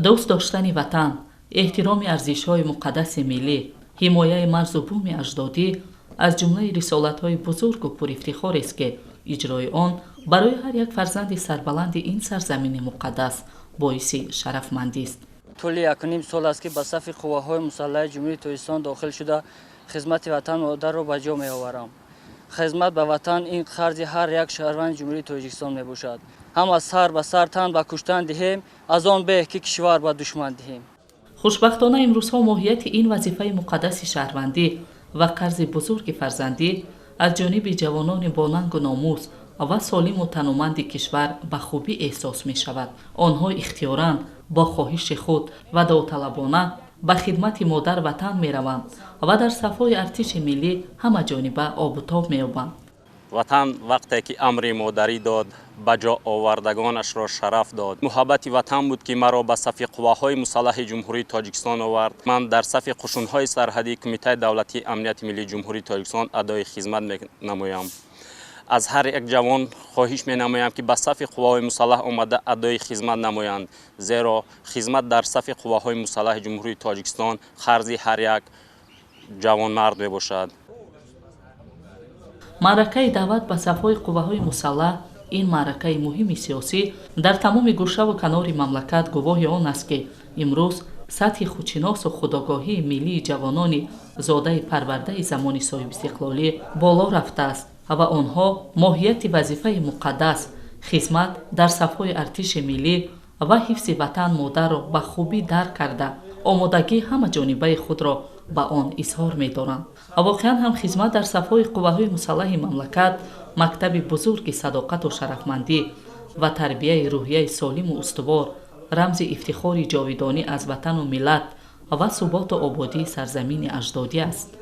دوست داشتن وطن، احترام ارزش‌های مقدس ملی، حمایت مرز و بوم اجدادی از جمله رسالت‌های بزرگ و پرافتخار است که اجرای آن برای هر یک فرزند سربلند این سرزمین مقدس باعث شرفمندی است. طول 1.5 سال است که به صف قواهای مسلح جمهوری تاجیکستان داخل شده خدمت وطن مادر را به جا می‌آورم. خدمت به وطن این خرج هر یک شهروند جمهوری تاجیکستان میباشد. هم از سر به سر تن به کشتن دهیم، از آن به که کشور به دشمن دهیم. خوشبختانه امروزها ماهیت این وظیفه مقدس شهروندی و قرض بزرگ فرزندی از جانب جوانان با ننگ و ناموس و سالم و تنومند کشور به خوبی احساس می شود. آنها اختیاراً با خواهش خود و داوطلبانه به خدمت مادر وطن می روند و در صفای ارتش ملی همه جانبه آب و تاب می یابند. وطن وقتی که امر مادری داد به جا آوردگانش را شرف داد. محبت وطن بود که مرا به صف قواهای مسلح جمهوری تاجیکستان آورد. من در صف قشون‌های سرحدی کمیته دولتی امنیت ملی جمهوری تاجیکستان ادای خدمت نمایم. از هر یک جوان خواهش می نمایم که به صف قواهای مسلح آمده ادای خدمت نمایند، زیرا خدمت در صف قواهای مسلح جمهوری تاجیکستان خرج هر یک جوان مرد می باشد. معرکه دعوت به صفهای قواهای مسلح این معرکه مهم سیاسی در تمام گوشه و کنار مملکت گواه آن است که امروز سطح خودشناس و خودآگاهی ملی جوانان زاده پرورده زمان صاحب استقلالی بالا رفته است و آنها ماهیت وظیفه مقدس خدمت در صفهای ارتش ملی و حفظ وطن مادر را به خوبی درک کرده آمادگی همه جانبه خود را به آن اظهار می دارند. واقعا هم خدمت در صفهای قواهای مسلح مملکت مکتب بزرگ صداقت و شرفمندی و تربیه روحیه سالم و استوار، رمز افتخار جاودانی از وطن و ملت و ثبات و آبادی سرزمین اجدادی است.